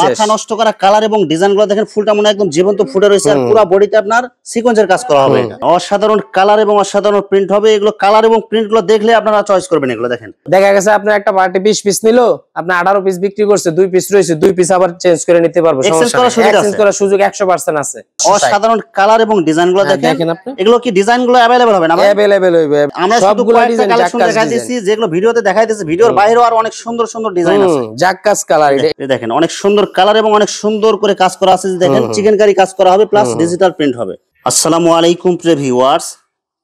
মাথা নষ্ট করা কালার এবং ডিজাইনগুলো দেখেন, ফুলটা মনে একদম জীবন্ত ফুটে রয়েছে আর পুরো বডিতে আপনার সিকোয়েন্সের কাজ করা হবে। অসাধারণ কালার এবং অসাধারণ প্রিন্ট হবে। এগুলো কালার এবং প্রিন্টগুলো দেখলে আপনারা চয়েস করবেন। এগুলো দেখেন, দেখা গেছে আপনার একটা পার্টি 20 পিস নিলো, আপনি 18 পিস বিক্রি করছে, 2 পিস রয়েছে, 2 পিস আবার চেঞ্জ করে নিতে পারবো, এক্সচেঞ্জ করার সুযোগ 100% আছে। অসাধারণ কালার এবং ডিজাইনগুলো দেখেন। এগুলো কি ডিজাইনগুলো अवेलेबल হবে না ভাই? अवेलेबल হবে। আমরা সবগুলো ডিজাইন কালেকশন দেখাইতেছি, যেগুলো ভিডিওতে দেখাইতেছি, ভিডিওর বাইরেও আর অনেক সুন্দর সুন্দর ডিজাইন আছে। জাক্কাস কালার, এটা দেখেন অনেক সুন্দর কালার এবং অনেক সুন্দর করে কাজ করা আছে। দেখেন চিকেন কারি কাজ করা হবে প্লাস ডিজিটাল প্রিন্ট হবে। আসসালামু আলাইকুম প্রিয় ভিউয়ার্স,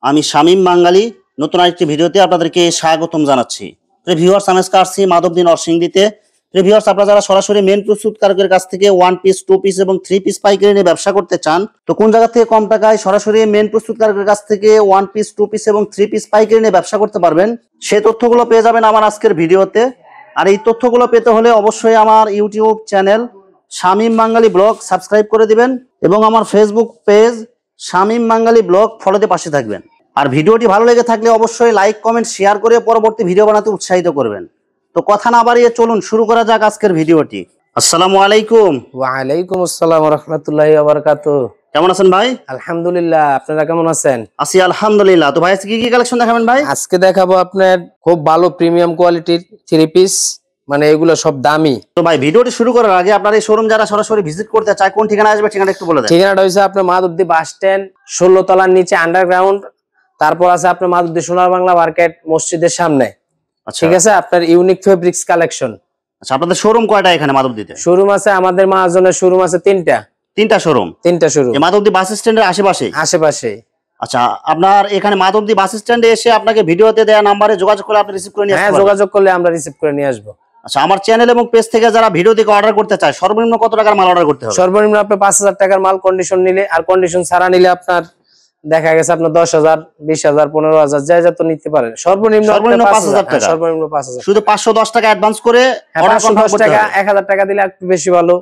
আমি শামীম বাঙালি নতুন আরেকটি ভিডিওতে আপনাদেরকে স্বাগতম জানাচ্ছি। প্রিয় ভিউয়ার্স, আমি আসছি মাধবদী নরসিংদীতে। প্রিয় ভিউয়ার্স, আপনারা যারা সরাসরি মেন প্রস্তুতকারকের কাছ থেকে 1 পিস 2 পিস এবং 3 পিস পাইকারি নিয়ে ব্যবসা করতে চান, তো কোন জায়গা থেকে কম টাকায় সরাসরি মেন প্রস্তুতকারকের কাছ থেকে 1 পিস 2 পিস এবং 3 পিস পাইকারি নিয়ে ব্যবসা করতে পারবেন, সেই তথ্যগুলো পেয়ে যাবেন আমার আজকের ভিডিওতে। আর এই তথ্যগুলো পেতে হলে অবশ্যই আমার ইউটিউব চ্যানেল শামীম বাঙালি ব্লগ সাবস্ক্রাইব করে দিবেন এবং আমার ফেসবুক পেজ শামীম বাঙালি ব্লগ ফলোতে পাশে থাকবেন। আর ভিডিওটি ভালো লেগে থাকলে অবশ্যই লাইক কমেন্ট শেয়ার করে পরবর্তী ভিডিও বানাতে উৎসাহিত করবেন। তো কথা না বাড়িয়ে চলুন শুরু করা যাক আজকের ভিডিওটি। আসসালামু আলাইকুম। ওয়া আলাইকুম আসসালাম ওয়া রাহমাতুল্লাহি ওয়া বারাকাতুহু। কেমন আছেন ভাই? আলহামদুলিল্লাহ, আপনারা কেমন আছেন? আছি আলহামদুলিল্লাহ। তো ভাই আজকে কি কালেকশন দেখাবেন ভাই? আজকে দেখাবো আপনার খুব ভালো প্রিমিয়াম কোয়ালিটির 3 পিস, মানে এগুলো সব দামি। তো ভাই ভিডিওটি শুরু করার আগে আপনার এই শোরুম যারা সরাসরি ভিজিট করতে চায় কোন ঠিকানা আসবে, ঠিকানা একটু বলে দেন। ঠিকানাটা হইছে আপনার মাধবদী বাস স্ট্যান্ড 16 তলার নিচে আন্ডারগ্রাউন্ড, তারপর আছে আপনার মাধবদী সোনার বাংলা মার্কেট মসজিদের সামনে। ঠিক আছে, আপনার ইউনিক ফেব্রিক্স কালেকশন। আচ্ছা, আপনাদের শোরুম কয়টা এখানে মাধবদীতে? শোরুম আছে আমাদের মাহাজনের শোরুম আছে তিনটা শোরুম। এই মাধবদী বাস স্ট্যান্ডের আশেপাশে। আচ্ছা, আপনার এখানে মাধবদী বাস স্ট্যান্ডে এসে আপনাকে ভিডিওতে দেওয়া নাম্বারে যোগাযোগ করলে আপনি রিসিভ করে নিয়ে আসতে পারবেন। হ্যাঁ, যোগাযোগ করলে আমরা রিসিভ করে নিয়ে আসবো। আচ্ছা, আমার চ্যানেল এবং পেজ থেকে যারা ভিডিও থেকে অর্ডার করতে চায় সর্বনিম্ন কত টাকার মাল অর্ডার করতে হবে? সর্বনিম্ন আপনি 5000 টাকার মাল কন্ডিশন নিলে, আর কন্ডিশন ছাড়া নিলে আপনার দেখা গেছে আপনার 10,000 20,000 15,000 যা যা তো নিতে পারেন। সর্বনিম্ন 5000 টাকা, সর্বনিম্ন 5000। শুধু 510 টাকা অ্যাডভান্স করে অর্ডার কনফার্ম করতে হবে। 1000 টাকা দিলে একটু বেশি ভালো,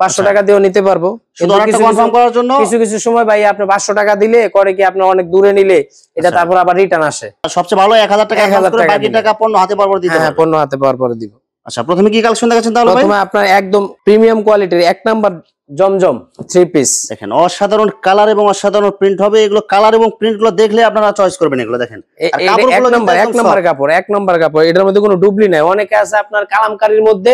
500 টাকা দিয়েও নিতে পারবো। শুধু অর্ডারটা কনফার্ম করার জন্য কিছু সময় ভাই আপনি 500 টাকা দিলে করে কি আপনি অনেক দূরে নিলে এটা তারপর আবার রিটার্ন আসে। সবচেয়ে ভালো 1000 টাকা অ্যাডভান্স করে বাকি টাকা পণ্য হাতে পাওয়ার পর দিতে হবে। হ্যাঁ, পণ্য হাতে পাওয়ার পরে দিব। আচ্ছা, প্রথমে কি কালেকশন দেখাচ্ছেন তাহলে ভাই? প্রথমে আপনার একদম প্রিমিয়াম কোয়ালিটির 1 নাম্বার জমজম 3 পিস। দেখেন অসাধারণ কালার এবং অসাধারণ প্রিন্ট হবে। এগুলো কালার এবং প্রিন্টগুলো দেখলে আপনারা চয়েস করবেন। এগুলো দেখেন এক নাম্বার কাপড়, এটার মধ্যে কোনো ডুবলি নাই। অনেকে আছে আপনার কালামকারীর মধ্যে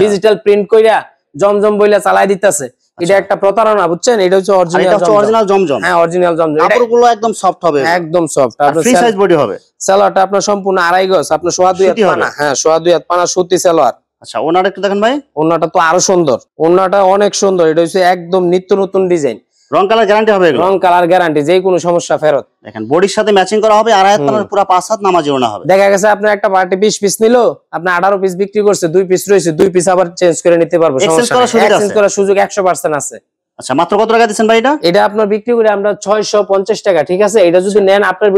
ডিজিটাল প্রিন্ট কইরা জমজম বইলা চালাই দিতেছে, এটা একটা প্রতারণা, বুঝছেন? এটা হচ্ছে অরিজিনাল জমজম। হ্যাঁ, অরিজিনাল জমজম। কাপড়গুলো একদম সফট হবে, একদম সফট। আর ফ্রি সাইজ বডি হবে। সালোয়ারটা আপনার সম্পূর্ণ 2.5 গজ, আপনার 2.5 হাত পানা। হ্যাঁ, 2.5 হাত পানা সুতি সালোয়ার। আচ্ছা, ওনাটা একটু দেখেন ভাই। ওনাটা তো আরো সুন্দর, ওনাটা অনেক সুন্দর। এটা হচ্ছে একদম নিত্য নতুন ডিজাইন। রং কালার গ্যারান্টি হবে? রং কালার গ্যারান্টি, যে কোনো সমস্যা ফেরত। দেখেন বডির সাথে ম্যাচিং করা হবে। আর আয়াত পানার পুরো 5 হাত নামাজি ওড়না হবে। দেখা গেছে আপনার একটা পার্টি 20 পিস নিলো, আপনি 18 পিস বিক্রি করছে, 2 পিস রয়েছে, 2 পিস আবার চেঞ্জ করে নিতে পারবো, এক্সচেঞ্জ করার সুযোগ 100% আছে। আচ্ছা, মাত্র কত টাকা দিচ্ছেন ভাই এটা? এটা আপনার বিক্রি করে আমরা 650 টাকা। ঠিক আছে, এটা যদি নেন আপনার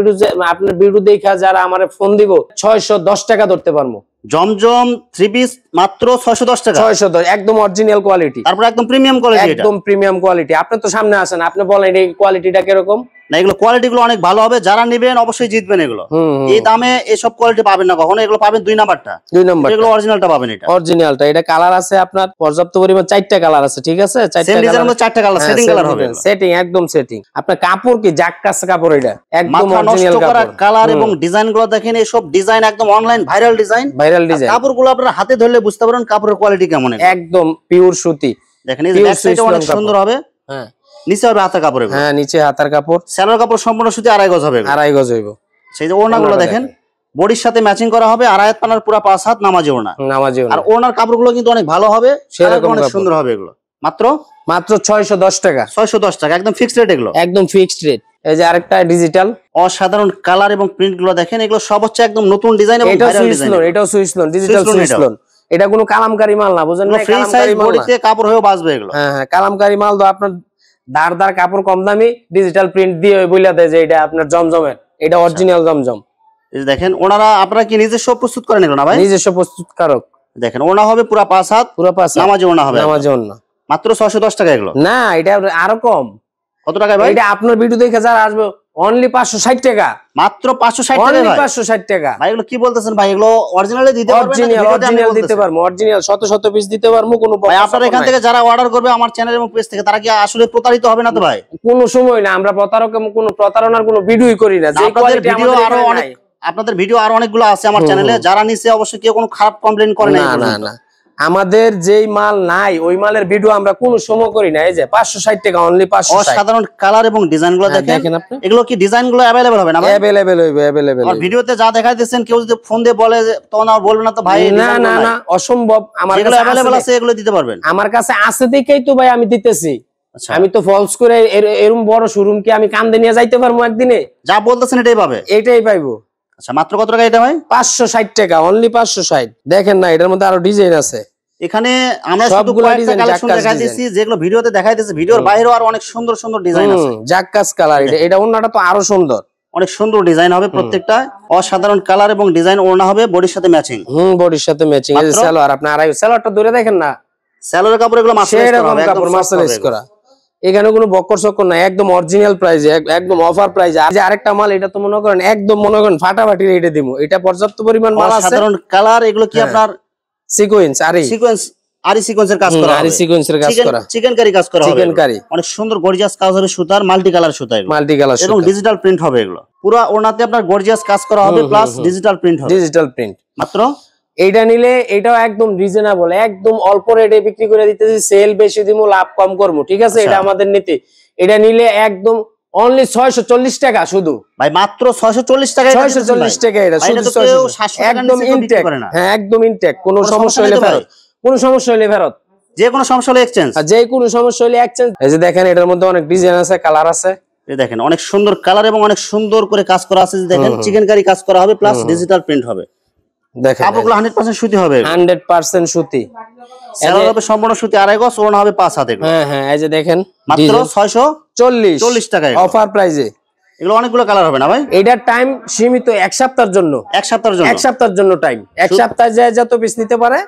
ভিডিও দেখা যারা আমারে ফোন দিব 610 টাকা ধরতে পারবো। জমজম 3 পিস মাত্র 610 টাকা। 610, একদম অরিজিনাল কোয়ালিটি। তারপর একদম প্রিমিয়াম কোয়ালিটি। একদম প্রিমিয়াম কোয়ালিটি। আপনি তো সামনে আসেন, আপনি বলেন এই কোয়ালিটিটা কিরকম? না, এগুলো কোয়ালিটি গুলো অনেক ভালো হবে। যারা নেবেন অবশ্যই জিতবেন। এগুলো এই দামে এসব কোয়ালিটি পাবেন না কখনো। এগুলো পাবেন 2 নাম্বারটা। এগুলো অরিজিনালটা পাবেন। এটা অরিজিনালটা। এটা কালার আছে আপনার পর্যাপ্ত পরিমাণ, 4টা কালার আছে। ঠিক আছে, 4টা কালার মধ্যে 4টা কালার সেটিং কালার হবে। সেটিং, একদম সেটিং। আপনার কাপড় কি জাক্কাস কাপড়, এটা একদম অরিজিনাল কাপড়। কালার এবং ডিজাইন গুলো দেখেন, এই সব ডিজাইন একদম অনলাইন ভাইরাল ডিজাইন। কাপড়গুলো আপনারা হাতে ধরলে বুঝতে পারবেন কাপড়ের কোয়ালিটি কেমন। একদম পিওর সুতি। দেখেন এই ব্যাক সাইডটা অনেক সুন্দর হবে। হ্যাঁ, নিচে হবে হাতার কাপড়। হ্যাঁ, নিচে হাতার কাপড়। সালোয়ার কাপড় সম্পূর্ণ সুতি 2.5 গজ হবে। 2.5 গজ হইব। সেই যে ওড়নাগুলো দেখেন বডির সাথে ম্যাচিং করা হবে। আর আয়াত পানার পুরো 5 হাত নামাজি ওড়না। আর ওড়নার কাপড়গুলো কিন্তু অনেক ভালো হবে, সেরকম অনেক সুন্দর হবে। এগুলো মাত্র 610 টাকা। 610 টাকা, একদম ফিক্সড রেট। এগুলো একদম ফিক্সড রেট। এই যে আরেকটা ডিজিটাল। অসাধারণ কালার এবং প্রিন্ট গুলো দেখেন। এগুলো সব হচ্ছে একদম নতুন ডিজাইন এবং ভাইরাল ডিজাইন। এটাও Swiss loan, digital Swiss loan. এটা কোনো কালামকারী মাল না, বুঝেন না? ফ্রি সাইজ বডিতে কাপড় হয়েও বাঁচবে এগুলো। হ্যাঁ হ্যাঁ, কালামকারী মাল তো আপনার দার কাপড় কম দামি ডিজিটাল প্রিন্ট দিয়ে বইলা দেয় যে এটা আপনার জমজমের, এটা অরিজিনাল জমজম। এই দেখেন ওনারা, আপনারা কি নিজস্ব প্রস্তুত করেন এগুলো না ভাই? নিজস্ব প্রস্তুতকারক। দেখেন ওনা হবে পুরো 5 হাত, পুরো 5 হাত নামাজি ওনা হবে। নামাজি ওনা মাত্র 610 টাকা। এগুলো না, এটা আরো কম। কত টাকা ভাই? এটা আপনার ভিডিও দেখে যারা আসবে অনলি 560 টাকা, মাত্র 560 টাকা অনলি ভাই। 560 টাকা ভাই এগুলো কি বলতেছেন ভাই? এগুলো অরিজিনালি দিতে পারবেন? অরিজিনাল দিতে পারবো, অরিজিনাল শত শত পিস দিতে পারবো, কোনো ভাই আপনার এখান থেকে যারা অর্ডার করবে আমার চ্যানেল এবং পেজ থেকে, তারা কি আসলে প্রতারিত হবে না তো ভাই? কোনো সময় না, আমরা কোনো প্রতারণার কোনো ভিডিওই করি না। যে কোয়ালিটি ভিডিও আরো অনেক, আপনাদের ভিডিও আরো অনেকগুলো আছে আমার চ্যানেলে, যারা নিচে অবশ্যই কেউ কোনো খারাপ কমপ্লেইন করে নাই। না না, আমাদের যেই মাল নাই ওই মালের ভিডিও আমরা কোনো সময় করি না। এই যে 560 টাকা, অনলি 560। সাধারণ কালার এবং ডিজাইন গুলো দেখেন আপনি। এগুলো কি ডিজাইন গুলো अवेलेबल হবে না ভাই? अवेलेबल হইবে, अवेलेबल। আর ভিডিওতে যা দেখাইতেছেন কেউ যদি ফোন দিয়ে বলে তখন আর বলবেন না তো ভাই? না না না, অসম্ভব। আমার কাছে अवेलेबल আছে, এগুলো দিতে পারবেন? আমার কাছে আছে দেখেই তো ভাই আমি দিতেছি। আমি তো ফলস করে এরকম বড় শোরুম কি আমি কান্দে নিয়ে যাইতে পারবো একদিনে? যা বলতেছেন এটাই পাবে? এটাই পাইবো। আচ্ছা, মাত্র কত টাকা এটা ভাই? 560 টাকা, অনলি 560। দেখেন না, এটার মধ্যে আরো ডিজাইন আছে। এখানে আমরা শুধু কয়েকটা কালেকশন দেখাইতেছি, যেগুলো ভিডিওতে দেখাইতেছি, ভিডিওর বাইরেও আরো অনেক সুন্দর সুন্দর ডিজাইন আছে। জাক্কাস কালার, এটা ওন্নাটা তো আরো সুন্দর, অনেক সুন্দর ডিজাইন হবে প্রত্যেকটা, অসাধারণ কালার এবং ডিজাইন। ওড়না হবে বডির সাথে ম্যাচিং। বডির সাথে ম্যাচিং। এই যে সালোয়ার, আপনি আড়াই সালোয়ারটা ধরে দেখেন না, সালোয়ারের কাপড় এগুলো মার্সেলাইজ করা। এখানে কোনো বক্কর চক্কর নাই, একদম অরিজিনাল প্রাইসে, একদম অফার প্রাইসে। আর যে আরেকটা মাল, এটা তো মনে করেন একদম ফাটাফাটি রেটে দিমু। এটা পর্যাপ্ত পরিমাণ মাল আছে, সাধারণ কালার। এগুলো কি আপনার সিকোয়েন্স সিকোয়েন্সের কাজ করা হবে, সিকোয়েন্সের কাজ করা, চিকেন কারি কাজ করা হবে, চিকেন কারি। অনেক সুন্দর গর্জিয়াস কাজ হবে, সুতার মাল্টি কালার সুতা, মাল্টি কালার এবং ডিজিটাল প্রিন্ট হবে। এগুলো পুরো ওড়নাতে আপনার গর্জিয়াস কাজ করা হবে, প্লাস ডিজিটাল প্রিন্ট হবে। Digital print. মাত্র এইটা নিলে এটাও একদম রিজনেবল, একদম অল্প রেটে বিক্রি করে দিতেছি। সেল বেশি দিমু, লাভ কম করবো, ঠিক আছে? এটা আমাদের নীতি। এটা নিলে একদম অনলি 640 টাকা শুধু ভাই, মাত্র 640 টাকা। 640 টাকা এটা শুধু, একদম ইনটেক। হ্যাঁ, একদম ইনটেক। কোনো সমস্যা হলে ফেরত, কোনো সমস্যা হলে ফেরত, যে কোনো সমস্যা হলে এক্সচেঞ্জ, যে কোনো সমস্যা হলে এক্সচেঞ্জ। এই যে দেখেন, এটার মধ্যে অনেক ডিজাইন আছে, কালার আছে। এই দেখেন অনেক সুন্দর কালার এবং অনেক সুন্দর করে কাজ করা আছে। দেখেন চিকেন কারি কাজ করা হবে, প্লাস ডিজিটাল প্রিন্ট হবে। দেখেন কাপড়গুলো 100% সুতি হবে, 100% সুতি। সেলাই হবে সম্পূর্ণ সুতি, আড়াই গজ, ওড়না হবে 5 হাত। হ্যাঁ হ্যাঁ, এই যে দেখেন, মাত্র 640 টাকা অফার প্রাইসে। এগুলো অনেকগুলো কালার হবে না ভাই? এটার টাইম সীমিত, এক সপ্তাহের জন্য। এক সপ্তাহের জন্য? এক সপ্তাহের জন্য টাইম। এক সপ্তাহ যায় যত পিস নিতে পারে,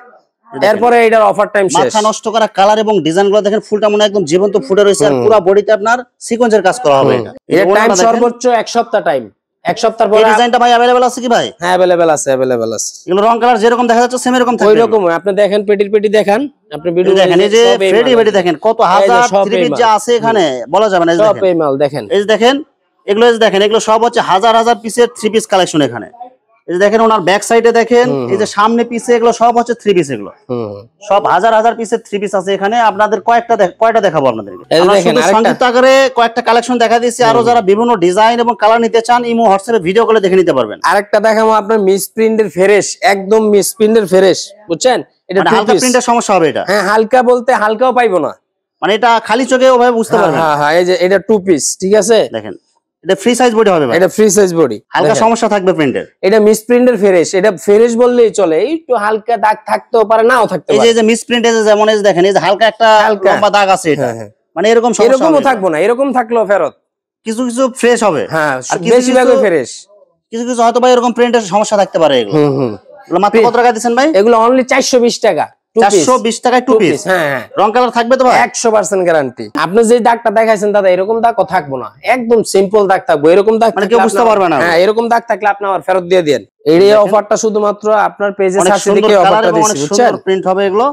এরপরে এটার অফার টাইম শেষ। মাথা নষ্ট করা কালার এবং ডিজাইনগুলো দেখেন, ফুলটা মনে একদম জীবন্ত ফুটে রয়েছে, আর পুরো বডিতে আপনার সিকোয়েন্সের কাজ করা হবে। এটা টাইম সর্বোচ্চ এক সপ্তাহ টাইম। এক সপ্তাহ পরে এই ডিজাইনটা ভাই अवेलेबल আছে কি ভাই? হ্যাঁ, अवेलेबल আছে, अवेलेबल আছে। এগুলো রং কালার যেরকম দেখা যাচ্ছে সেম এরকম থাকবে, ওই রকম। আপনি দেখেন, পেটি দেখান, আপনি ভিডিও দেখেন। এই যে ফ্রেডি বেডি দেখেন, কত হাজার থ্রি পিস যা আছে এখানে বলা যাবে না। এই দেখেন, সব এই মাল দেখেন, এই যে দেখেন, এগুলো দেখেন, এগুলো সব হচ্ছে হাজার হাজার পিসের থ্রি পিস কালেকশন এখানে। এই যে দেখেন ওনার ব্যাক সাইডে দেখেন, এই যে সামনে পিসে, এগুলো সব হচ্ছে থ্রি পিস। এগুলো সব হাজার হাজার পিসের থ্রি পিস আছে এখানে। আপনাদের কয়টা দেখাবো আপনাদেরকে? আমরা শুধু সংক্ষিপ্ত আকারে কয়েকটা কালেকশন দেখা দিয়েছি। আরো যারা বিভিন্ন ডিজাইন এবং কালার নিতে চান, ইমো হোয়াটসঅ্যাপে ভিডিও কলে দেখে নিতে পারবেন। আরেকটা দেখাবো আপনার মিস প্রিন্টের ফ্রেশ, একদম মিস প্রিন্টের ফ্রেশ, বুঝছেন? এটা হালকা প্রিন্টের সমস্যা হবে এটা? হ্যাঁ, হালকা বলতে হালকাও পাইবো না, মানে এটা খালি চোখে ওভাবে বুঝতে পারবেন। হ্যাঁ হ্যাঁ, এই যে এটা টু পিস, ঠিক আছে? দেখেন এটা ফ্রি সাইজ বডি হবে ভাই, এটা ফ্রি সাইজ বডি, হালকা সমস্যা থাকবে প্রিন্টের। এটা মিস প্রিন্টের ফ্রেশ, এটা ফ্রেশ বললেই চলে। একটু হালকা দাগ থাকতেও পারে, নাও থাকতে পারে। এই যে মিস প্রিন্ট, এই যে যেমন এই যে দেখেন, এই যে হালকা একটা লম্বা দাগ আছে, এটা মানে এরকম সমস্যা, এরকমও থাকবো না, এরকম থাকলেও ফেরত। কিছু কিছু ফ্রেশ হবে, হ্যাঁ, বেশিরভাগই ফ্রেশ। কিছু কিছু হয়তো ভাই এরকম প্রিন্টের সমস্যা থাকতে পারে। এগুলো এগুলো মাত্র কত টাকা দিবেন ভাই? এগুলো অনলি 420 টাকা, 420 টাকায় টু পিস। হ্যাঁ, রং কালার থাকবে তো ভাই? 100% গ্যারান্টি। আপনি যে দাগটা দেখাইছেন দাদা, এরকম দাগও থাকবো না, একদম সিম্পল দাগ থাকবে। এরকম দাগ মানে কেউ বুঝতে পারবে না। হ্যাঁ, এরকম দাগ থাকলে আপনি আবার ফেরত দিয়ে দেন। এই অফারটা শুধুমাত্র আপনার পেজে সার্চ দিকে অফারটা দিছি, বুঝছেন? প্রিন্ট হবে এগুলো,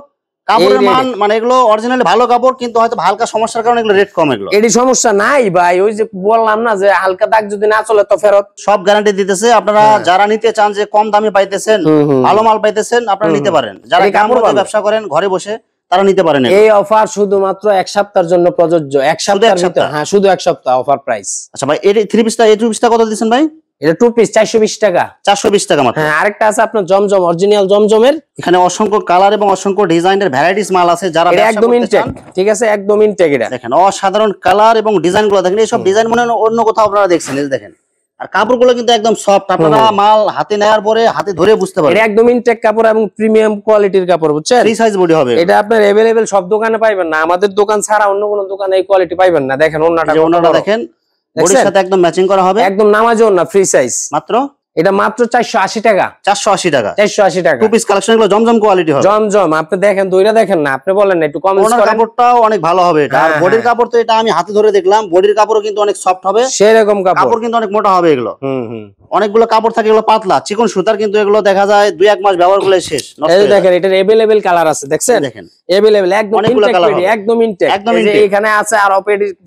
কাপড়ের মান মানে এগুলো অরিজিনালি ভালো কাপড়, কিন্তু হয়তো হালকা সমস্যার কারণে এগুলো রেট কম। এগুলো এডি সমস্যা নাই ভাই, ওই যে বললাম না যে হালকা দাগ যদি না চলে তো ফেরত। সব গ্যারান্টি দিতেছে। আপনারা যারা নিতে চান যে কম দামে পাইতেছেন, ভালো মাল পাইতেছেন, আপনারা নিতে পারেন। যারা কাপড় ব্যবসা করেন ঘরে বসে, তারা নিতে পারেন। এই অফার শুধুমাত্র এক সপ্তাহের জন্য প্রযোজ্য, এক সপ্তাহের ভিতর। হ্যাঁ, শুধু এক সপ্তাহ অফার প্রাইস। আচ্ছা ভাই, এই থ্রি পিসটা, এই টু পিসটা কত দিচ্ছেন ভাই? এটা টু পিস 420 টাকা। 420 টাকা মাত্র। হ্যাঁ, আরেকটা আছে আপনার জমজম, অরিজিনাল জমজমের। এখানে অসংখ্য কালার এবং অসংখ্য ডিজাইনের ভ্যারাইটিস মাল আছে, যারা একদম ইনটেক, ঠিক আছে? একদম ইনটেক। এটা দেখেন অসাধারণ কালার এবং ডিজাইন গুলো দেখেন, এই সব ডিজাইন মনে হয় অন্য কোথাও আপনারা দেখছেন। এই দেখেন, আর কাপড়গুলো কিন্তু একদম সফট। আপনারা মাল হাতে নেওয়ার পরে হাতে ধরে বুঝতে পারবেন। এটা একদম ইনটেক কাপড় এবং প্রিমিয়াম কোয়ালিটির কাপড়, বুঝছেন? ফ্রি সাইজ বডি হবে। এটা আপনার अवेलेबल সব দোকানে পাইবেন না, আমাদের দোকান ছাড়া অন্য কোনো দোকানে এই কোয়ালিটি পাইবেন না। দেখেন ওন্নাটা, ওন্নাটা দেখেন, বডির সাথে একদম ম্যাচিং করা হবে, একদম নামাজে ওন্না, ফ্রি সাইজ, মাত্র এটা মাত্র 480 টাকা। 480 টাকা। 480 টাকা। টু পিস কালেকশন গুলো জমজম কোয়ালিটি হবে। জমজম আপনি দেখেন, দইরা দেখেন না, আপনি বলেন না একটু কমেন্টস ওনার করেন। কাপড়টাও অনেক ভালো হবে এটা। আর বডির কাপড় তো এটা আমি হাতে ধরে দেখলাম, বডির কাপড়ও কিন্তু অনেক সফট হবে, সেরকম কাপড় কিন্তু অনেক মোটা হবে এগুলো। হুম। অনেকগুলো কাপড় থাকে, এগুলো পাতলা চিকন সুতার, কিন্তু এগুলো দেখা যায় 2-1 মাস ব্যবহার করলে শেষ নষ্ট এই হয়ে যায়। দেখেন এটার अवेलेबल কালার আছে, দেখছেন? দেখেন अवेलेबल একদম অনেকগুলো ইনটেক কালার পেডি, হবে। একদম ইনটেক। একদম এই যে intake। এখানে আছে আর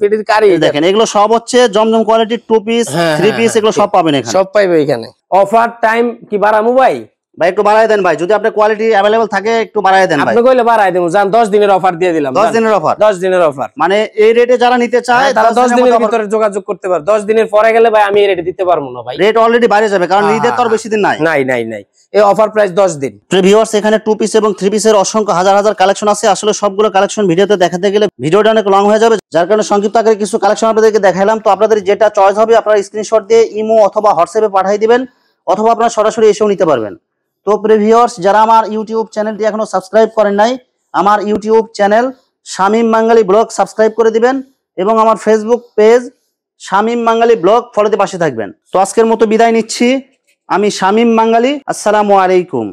পেডির কারি দেখেন এগুলো সব হচ্ছে জমজম কোয়ালিটির টু পিস, থ্রি পিস, এগুলো সব পাবেন এখানে। সব পাইবে এখানে। অফার টাইম কি বাড়ামু ভাই? ভাই একটু বাড়ায় দেন ভাই, যদি আপনার কোয়ালিটি अवेलेबल থাকে একটু বাড়ায় দেন ভাই। আপনি কইলে বাড়াই দেবো, জান 10 দিনের অফার দিয়ে দিলাম। 10 দিনের অফার। 10 দিনের অফার মানে এই রেটে যারা নিতে চায় তারা 10 দিনের ভিতরে যোগাযোগ করতে পারে। 10 দিনের পরে গেলে ভাই আমি এই রেটে দিতে পারবো না ভাই। রেট অলরেডি বাইরে যাবে, কারণ ঈদের তো আর বেশি দিন নাই। নাই। এই অফার প্রাইস 10 দিন। ভিউয়ার্স, এখানে টু পিস এবং থ্রি পিসের অসংখ্য হাজার হাজার কালেকশন আছে। আসলে সবগুলো কালেকশন ভিডিওতে দেখাতে গেলে ভিডিওটা অনেক লং হয়ে যাবে, যার কারণে সংক্ষিপ্ত আকারে কিছু কালেকশন আপনাদেরকে দেখাইলাম। তো আপনাদের যেটা চয়েস হবে আপনারা স্ক্রিনশট দিয়ে ইমো অথবা হোয়াটসঅ্যাপে পাঠিয়ে দিবেন, অথবা আপনারা সরাসরি এসেও নিতে পারবেন। তো ভিউয়ার্স, যারা আমার ইউটিউব চ্যানেলটি এখনো সাবস্ক্রাইব করেন নাই, আমার ইউটিউব চ্যানেল শামীম বাঙালি ব্লগ সাবস্ক্রাইব করে দিবেন, এবং আমার ফেসবুক পেজ শামীম বাঙালি ব্লগ ফলোতে পাশে থাকবেন। তো আজকের মতো বিদায় নিচ্ছি, আমি শামীম বাঙালি। আসসালামু আলাইকুম।